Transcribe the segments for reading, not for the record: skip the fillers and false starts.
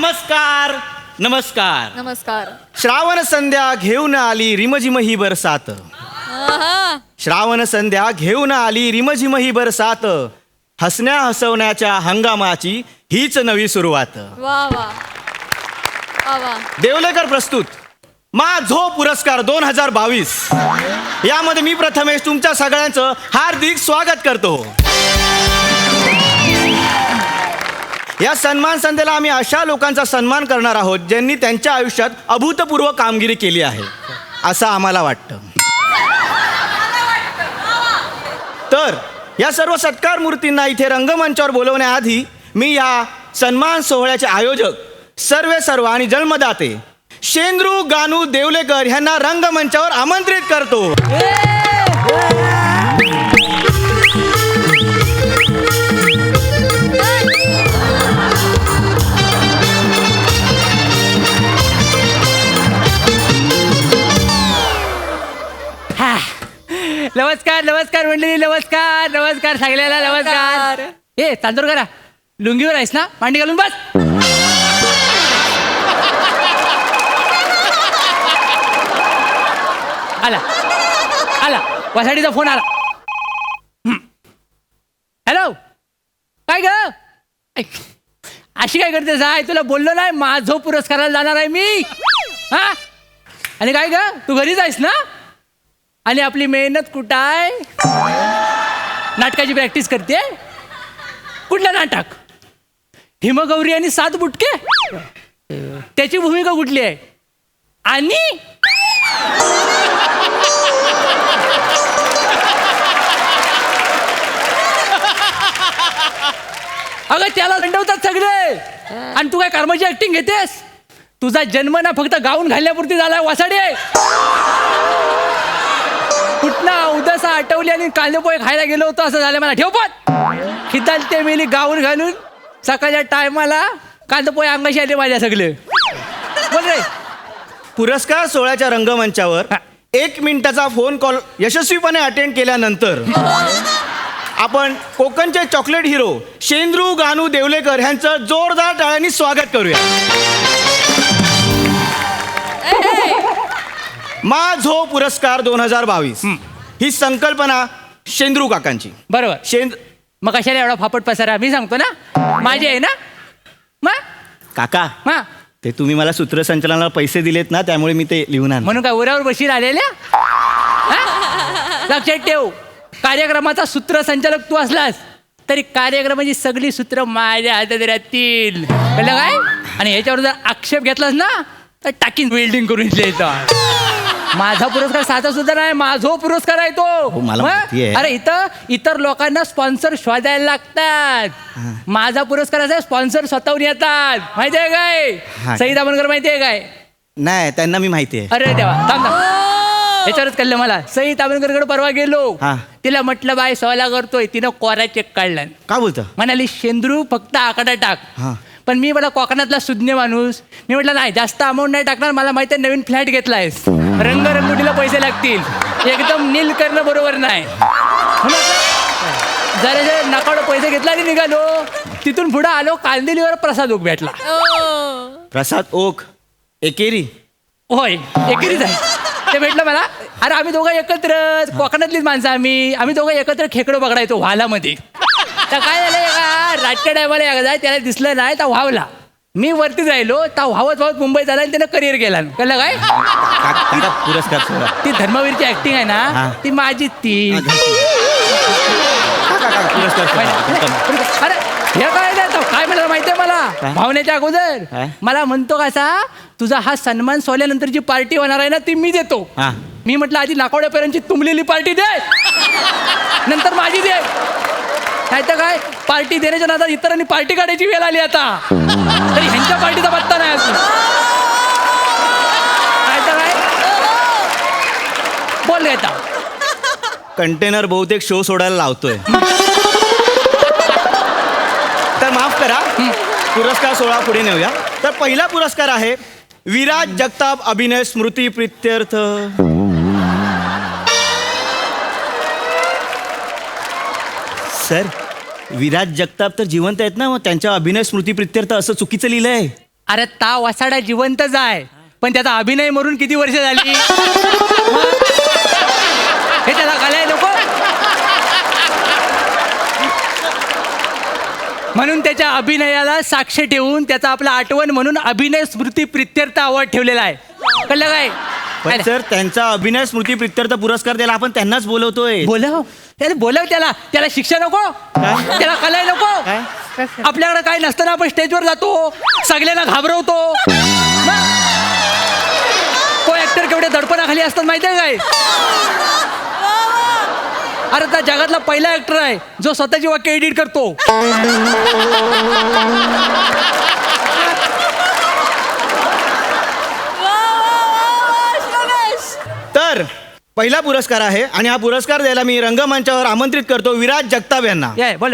नमस्कार नमस्कार. नमस्कार. श्रावण संध्या घेऊन आली रिमझिम ही बरसात. आहा. श्रावण संध्या घेऊन आली रिमझिम ही बरसात. हसण्या हसवण्याच्या हंगामाची हीच नवी सुरुवात. वा वा वा वा. देवलेकर प्रस्तुत मा झो पुरस्कार 2022. यामध्ये मी प्रथमेश तुमच्या सगळ्यांचं हार्दिक स्वागत करतो. या सन्मान संध्येला आम्ही अशा लोकांचा सन्मान करणार आहोत ज्यांनी त्यांच्या आयुष्यात अभूतपूर्व कामगिरी केली आहे असं आम्हाला वाटतं. तर या सर्व सत्कार मूर्तींना इथे रंगमंचावर बोलवण्याआधी मी या सन्मान सोहळ्याचे आयोजक सर्व आणि जन्मदाते शेंद्रू गानू देवलेकर यांना रंगमंचावर आमंत्रित करतो. नमस्कार नमस्कार मंडळी, नमस्कार नमस्कार सगळ्याला नमस्कार. ए तांदूर करा, लुंगीवर आहेस ना, मांडी घालून बस. आला आला वासाडीचा फोन आला. हॅलो, काय ग अशी काय करतेस? आहे तुला बोललो नाही माझो पुरस्काराला जाणार आहे मी. हा आणि काय ग तू घरीच आहेस ना? आणि आपली मेहनत कुठं आहे? नाटकाची प्रॅक्टिस करते. कुठलं नाटक? हिमगौरी आणि 7 बुटके. त्याची भूमिका कुठली आहे? आणि अगं त्याला दंडवतात सगळे आणि तू काय कर्माची ऍक्टिंग घेतेस? तुझा जन्म ना फक्त गाऊन घालण्यापुरती झालाय वासाडे. कुठला उदासा आठवली आणि कांदे पोहे खायला गेलो होतो असं झालं मला. ठेव पण खिदाल ते मेली गाऊन घालून सकाळच्या टायमाला कांदे पोहे अंगाशी आले माझ्या सगळे. बोल रे. पुरस्कार सोहळ्याच्या रंगमंचावर 1 मिनिटाचा फोन कॉल यशस्वीपणे अटेंड केल्यानंतर आपण कोकणचे चॉकलेट हिरो शेंद्रू गानू देवलेकर यांचं जोरदार टाळ्यांनी स्वागत करूया. मा झो पुरस्कार 2022 ही संकल्पना शेंद्रू काकांची. बरोबर. मग कशाला एवढा फापट पसारा? मी सांगतो ना माझी आहे ना. मग काका हा ते तुम्ही मला सूत्रसंचालनाला पैसे दिलेत ना, त्यामुळे मी ते लिहून आणलं. म्हणून काय उरावर बशीर आलेल्या? लक्षात ठेव, कार्यक्रमाचा सूत्रसंचालक तू असलास तरी कार्यक्रमाची सगळी सूत्र माझ्या हातात राहतील. कळलं काय? आणि ह्याच्यावर जर आक्षेप घेतलास ना तर टाकीन वेल्डिंग करून द्यायचा. माझा पुरस्कार साधा सुद्धा नाही, माझो पुरस्कार आहे तो. मला माहिती आहे. अरे इतर लोकांना स्पॉन्सर शोधायला लागतात. माझा पुरस्कार असा स्पॉन्सर स्वतःहून येतात. माहिती आहे काय? सई दामनकर माहिती आहे काय? नाही, त्यांना मी माहिती आहे. अरे देवा, थांब याच्यावरच कळलं मला. सई दामनकरकडे परवा गेलो. तिला म्हटलं बाय सोला करतोय. तिनं कोरा चेक काढला. का बोलतं? म्हणाली शेंद्रू फक्त आकडा टाक. पण मी मला कोकणातला सुज्ञ माणूस, मी म्हटलं नाही जास्त अमाऊंट नाही टाकणार. मला माहिती आहे नवीन फ्लॅट घेतलायस, रंगरंगोटीला पैसे लागतील, एकदम नील करणं बरोबर नाही. जरा नकाडो पैसे घेतला आणि निघालो. तिथून पुढे आलो कांदिलीवर प्रसाद ओक भेटला. प्रसाद ओक एकेरी? होय एकेरीच आहे. ते भेटलं मला. अरे आम्ही दोघं एकत्र, कोकणातलीच माणसं आम्ही दोघं एकत्र खेकडो पकडायचो वालामध्ये. तर काय झालं का राजच्या टायमाला एकदा त्याला दिसलं नाही तर व्हावला. मी वरती राहिलो तर व्हावत मुंबईत आला आणि त्यानं करिअर केला. कळलं काय? पुरस्कार सोहळा ती धर्मवीरची ऍक्टिंग आहे ना ती माझी. ती अरे हे काय काय म्हणाला माहितीये मला? भावनेच्या अगोदर मला म्हणतो कसा तुझा हा सन्मान सोहळ्यानंतरची पार्टी होणार आहे ना ती मी देतो. मी म्हटलं आधी नाकोड्यापर्यंतची तुंबलेली पार्टी दे, नंतर माझी दे. नाही तर काय पार्टी देण्याच्या नादात इतरांनी पार्टी काढायची वेळ आली आता. तरी ह्यांच्या पार्टीचा पत्ता नाही अजून. नाही तर काय बोल घेता. कंटेनर बहुतेक शो सोडायला लावतोय. तर माफ करा, पुरस्कार सोहळा पुढे नेऊया. तर पहिला पुरस्कार आहे विराज जगताप अभिनय स्मृती प्रित्यर्थ. सर, विराज जगताप तर जिवंत आहेत ना, मग त्यांच्या अभिनय स्मृती प्रित्यर्थ असं चुकीचं लिहिलंय. अरे ता वसाडा जिवंतच आहे, पण त्याचा अभिनय मरून किती वर्ष झाली हे त्याला कळाय नको. म्हणून त्याच्या अभिनयाला साक्ष ठेवून त्याचा आपला आठवण म्हणून अभिनय स्मृती प्रित्यर्थ अवॉर्ड ठेवलेला आहे. कळलं काय? पण सर त्यांचा अभिनय स्मृती प्रित्यर्थ पुरस्कार द्यायला आपण त्यांनाच बोलवतोय. बोलव त्याला शिक्षा नको, त्याला कलाय नको. आपल्याकडे काय नसताना आपण स्टेजवर जातो, सगळ्यांना घाबरवतो. को ऍक्टर केवढे दडपणाखाली असतात माहितीये काय? अरे त्या जगातला पहिला ऍक्टर आहे जो स्वतःची वाक्य एडिट करतो. तर पहिला पुरस्कार आहे आणि हा पुरस्कार द्यायला मी रंगमंचावर आमंत्रित करतो विराज जगताप यांना. बोल.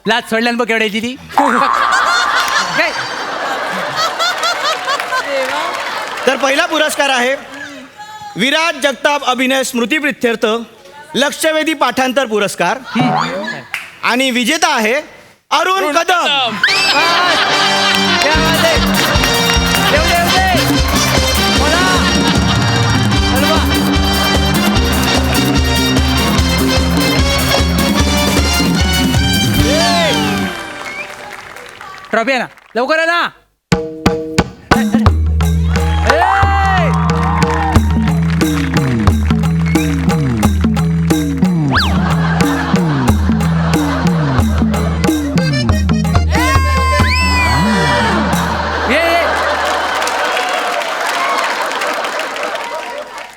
लाच सोडल्यान बघ केवढ्याची ती. काय? तर पहिला पुरस्कार आहे विराज जगताप अभिनय स्मृती प्रित्यर्थ लक्षवेधी पाठांतर पुरस्कार आणि विजेता आहे अरुण कदम. ट्रॉफी आहे ना, लवकर आहे ना.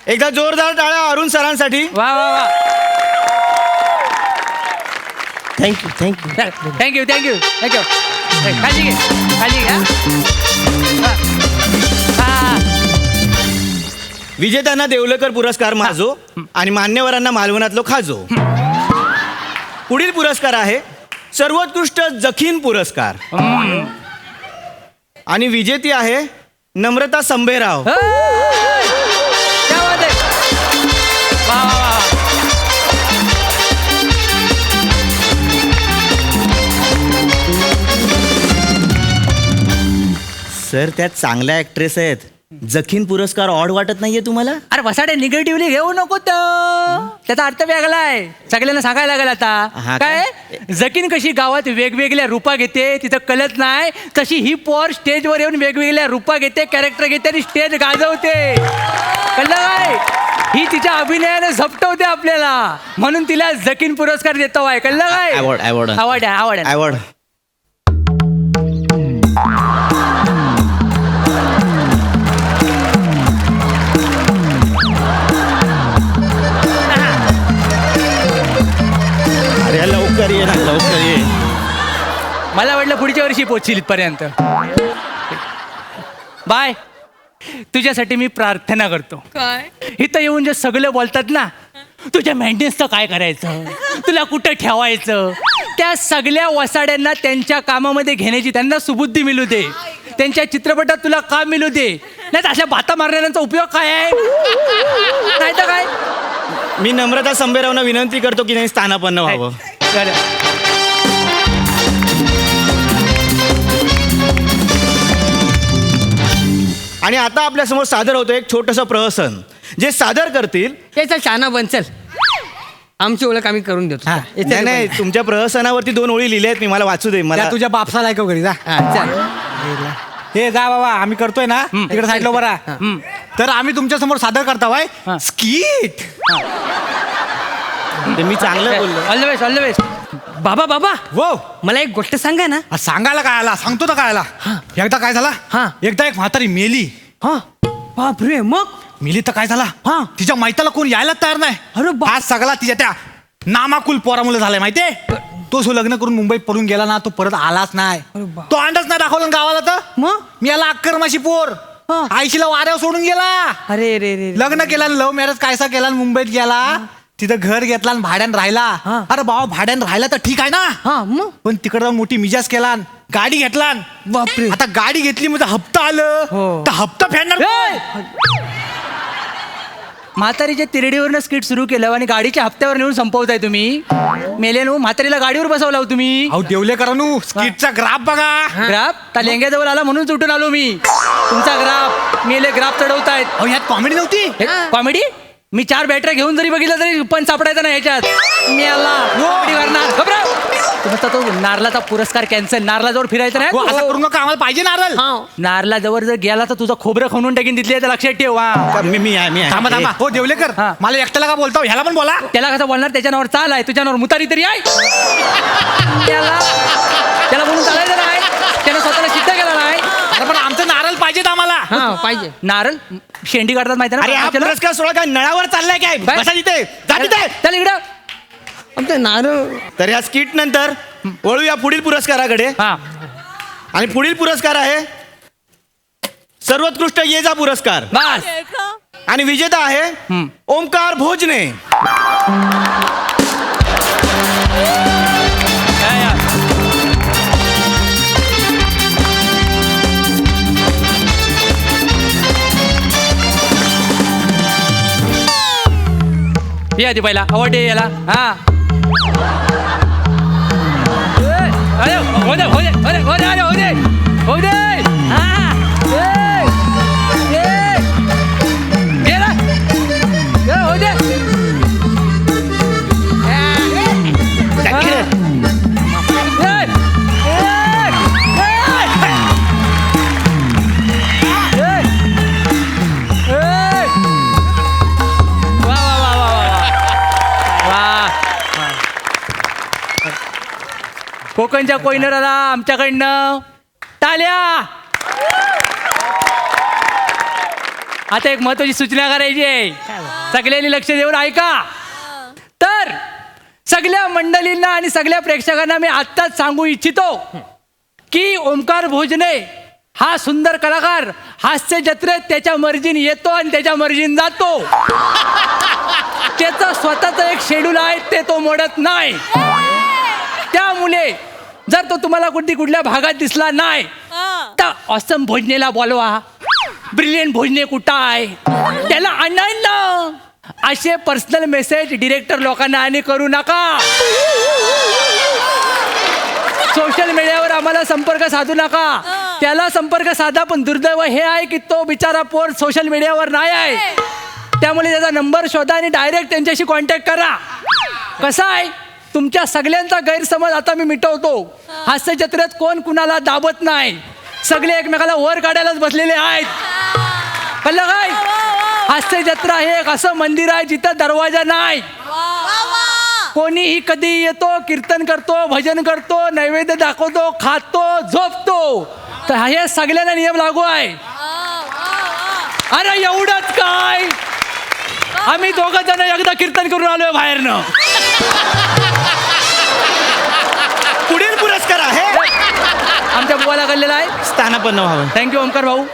एकदा जोरदार टाळ्या अरुण सरांसाठी. वा वा वा. Thank you thank you. Thank you thank you thank you. काळजी घे, काळजी घ्या. विजेत्यांना देवलेकर पुरस्कार माझो आणि मान्यवरांना मालवणातलो खाजो. पुढील पुरस्कार आहे सर्वोत्कृष्ट जखीन पुरस्कार आणि विजेती आहे नम्रता संभेराव. सर त्यात चांगल्या ऍक्ट्रेस आहेत. जखीन पुरस्कार ऑड वाटत नाहीये तुम्हाला? अरे वसाडे निगेटिव्हली घेऊ नको. त्याचा अर्थ वेगळा आहे, सगळ्यांना सांगायला लागेल आता. काय जखीन कशी गावात वेगवेगळ्या रूपा घेते तिथं कळत नाही, तशी ही पोर स्टेजवर येऊन वेगवेगळ्या रूपा घेते, कॅरेक्टर घेते आणि स्टेज गाजवते. कळलं काय? ही तिच्या अभिनयाने झपटवते आपल्याला, म्हणून तिला जखीन पुरस्कार देतो आहे. कळलं काय? Award, award. आवड आवड आवड. अरे लवकर ये ना, लवकर ये. मला वाटलं पुढच्या वर्षी पोहोचील इथपर्यंत. बाय. तुझ्यासाठी मी प्रार्थना करतो. काय? इथं येऊन जे सगळं बोलतात ना, तुझ्या मेंटेन्सचं काय करायचं, तुला कुठं ठेवायचं, त्या सगळ्या वसाड्यांना त्यांच्या कामामध्ये घेण्याची त्यांना सुबुद्धी मिळू दे. त्यांच्या चित्रपटात तुला काम मिळू दे. नाही तर अशा बाता मारणाऱ्यांचा उपयोग काय आहे? नाही तर काय. मी नम्रता संभेरावना विनंती करतो की नाही स्थानापन्न व्हावं. आणि आता आपल्यासमोर सादर होतं एक छोटंसं प्रहसन जे सादर करतील. चल शाना बन, चल. आमची ओळख आम्ही करून देतो. नाही नाही, तुमच्या प्रहसनावरती 2 ओळी लिहिल्या आहेत, मी मला वाचू दे. मला तुझ्या बापसाला ऐकव घरी जा. चल. हे जा बाबा, आम्ही करतोय ना तिकडे साईडला बरा. तर आम्ही तुमच्या समोर सादर करताय स्किट. ते मी चांगलं बोललो. All the best, all the best. बाबा बाबा, वो मला एक गोष्ट सांगा ना. सांगायला काय आला, सांगतो तर काय आला. एकदा काय झाला, एकदा एक म्हातारी मेली. हा बापरे, मग मेली तर काय झाला, तिच्या माहिताला कोण यायला तयार नाही. अरे बा- आज सगळा तिच्या त्या नामाकुल पोरामुळे झालाय माहितीये. तो जो लग्न करून मुंबईत पळून गेला ना, तो परत आलाच नाही. तो अंडच नाही दाखवला ना गावाला. तर मग मी याला अक्करमाशी पोर आईशीला वाऱ्यावर सोडून गेला. अरे रे रे. लग्न केलं, लव्ह मॅरेज कायसा केला, मुंबईत गेला, तिथं घर घेतला आणि भाड्यानं राहिला. अरे बाबा, भाड्यानं राहिला तर ठीक आहे ना, मग पण तिकडे जाऊन मोठी मिजाज केला, गाडी घेतला. बापरे. आता गाडी घेतली म्हणजे हप्ता आलं हो. तर हप्ता फेडणार कोण? म्हातारीच्या तिरडीवरनं स्किट सुरू केलं आणि गाडीच्या हप्त्यावर नेऊन संपवताय तुम्ही. मेले नो म्हातारीला गाडीवर बसवला हो तुम्ही. अहो देवलेकरांनो स्किटचा ग्राफ बघा. ग्राफ त्या लेंग्याजवळ आला म्हणून सुटून आलो मी. तुमचा ग्राफ मेले ग्राफ चढवतायत. अहो यात कॉमेडी नव्हती. कॉमेडी मी 4 बॅटऱ्या घेऊन जरी बघितलं तरी पण सापडायचं नाही ह्याच्यात. मी आला comedy करणार. घबराव. तुमचा तो नारलाचा पुरस्कार कॅन्सल. नारलाजवळ फिरायचं हो, असं नाही. करू नका आम्हाला पाहिजे नारळ. नारला जवळ जर गेला तर तुझं खोबरं खणून टाकीन तिथले लक्षात ठेव. हा. मी आहे थांबा थांबा. हो देवलेकर हा. मला एकट्याला का बोलता ह्याला पण बोला. त्याला कसं बोलणार. त्याच्या नावावर चाल आहे. तुझ्या नावावर मुतारी तरी आहे. त्याला बोलून चालायचं नाही. त्यानं स्वतःला सिद्ध केला नाही. अरे पण आमचं नारळ पाहिजेत आम्हाला. हा पाहिजे. नारळ शेंडी काढतात माहिती अरे हा ना. पुरस्कार सोहळा काय नळावर चाललाय काय? बाय. बसा तिथे, जा तिथे. चल इकडं. आमचं नारळ. तर ह्या स्किट नंतर वळूया पुढील पुरस्काराकडे. हा आणि पुढील पुरस्कार आहे सर्वोत्कृष्ट ये जा पुरस्कार. बस. आणि विजेता आहे ओमकार भोजने. ये आधी पहिला आवड आहे याला. हा अरे हो दे हो दे हो दे हो दे अरे हो दे हो दे. हा गेला हो दे. कोकणच्या कोयनराला आमच्याकडनं टाळ्या. आता एक महत्वाची सूचना करायची आहे. सगळ्यांनी लक्ष देऊन ऐका. तर सगळ्या मंडळींना आणि सगळ्या प्रेक्षकांना मी आत्ताच सांगू इच्छितो की ओमकार भोजने हा सुंदर कलाकार हास्य जत्रेत त्याच्या मर्जीने येतो आणि त्याच्या मर्जीने जातो. त्याचा स्वतःचा एक शेड्यूल आहे ते तो मोडत नाही. त्यामुळे जर तो तुम्हाला कुठल्या भागात दिसला नाही तर ऑसम भोजनेला बोलवा. ब्रिलियंट भोजने कुठं आहे त्याला आणायला ना. असे पर्सनल मेसेज डिरेक्टर लोकांना आणि करू नका. सोशल मीडियावर आम्हाला संपर्क साधू नका. त्याला संपर्क साधा पण दुर्दैव हे आहे की तो बिचारा पोर सोशल मीडियावर नाही आहे. त्यामुळे त्याचा नंबर शोधा आणि डायरेक्ट त्यांच्याशी कॉन्टॅक्ट करा. कसं आहे तुमच्या सगळ्यांचा गैरसमज आता मी मिटवतो. हास्य जत्रेत कोण कुणाला दाबत नाही. सगळे एकमेकाला वर काढायलाच बसलेले आहेत. कळलं काय? हास्य जत्रा हे एक असं मंदिर आहे जिथं दरवाजा नाही. कोणीही कधी येतो, कीर्तन करतो, भजन करतो, नैवेद्य दाखवतो, खातो, झोपतो. तर हे सगळ्यांना नियम लागू आहे. अरे एवढंच काय आम्ही दोघं जण एकदा कीर्तन करून आलोय बाहेरनं. पुढील पुरस्कार आहे आमच्या बुवाला कळलेला आहे. स्थानापन्न व्हावं. थँक्यू ओमकार भाऊ.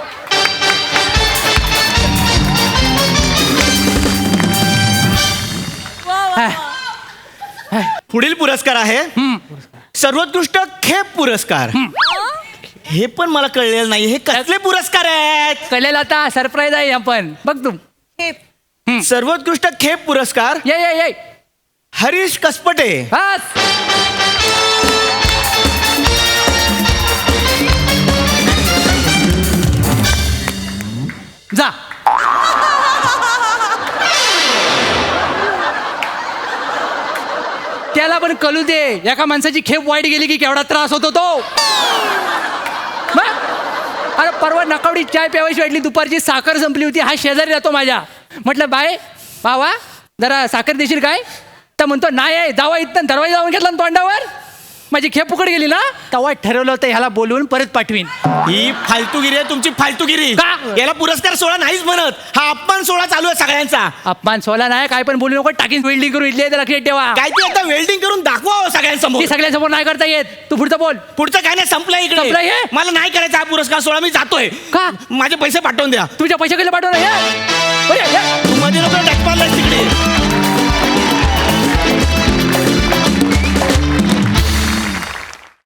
पुढील पुरस्कार आहे सर्वोत्कृष्ट खेप पुरस्कार. हे पण मला कळलेलं नाही. हे कसले पुरस्कार आहेत? कळलेला आता सरप्राईज आहे. आपण बघ तू सर्वोत्कृष्ट खेप पुरस्कार ये ये ये हरीश कसपटे. बस. जा. त्याला पण कळू दे एका माणसाची खेप वाईट गेली की केवढा त्रास होतो तो. अरे परवा नकावडी चाय प्यावायची वाटली. दुपारची साखर संपली होती. हा शेजारी राहतो माझ्या. म्हटलं बाय बावा जरा साखर देशील काय? तर म्हणतो नाही आहे. जावा इथं दरवाजा जाऊन घेतला ना तोंडावर. माझी खेप फुकट गेली ना तेव्हा ठरवलं होतं ह्याला बोलवून परत पाठवीन. ही फालतूगिरी आहे तुमची. फालतूगिरी. का? याला पुरस्कार सोहळा नाहीच म्हणत. हा अपमान सोहळा चालू आहे सगळ्यांचा. अपमान सोला नाही काय पण बोलू नको. टाकीन वेल्डिंग करून इथले लक्षात ठेवा. काय ते आता वेल्डिंग करून दाखवा सगळ्यांसमोर. ती सगळ्यांसमोर नाही करता येत. तू पुढचं बोल. पुढचं काय नाही संपलं संपलं इकडे. हे? मला नाही करायचा हा पुरस्कार सोहळा. मी जातोय. का? माझे पैसे पाठवून द्या. तुझ्या पैसे कसले पाठवलं हे? तू मध्ये नको टॅक्स मारलास तिकडे.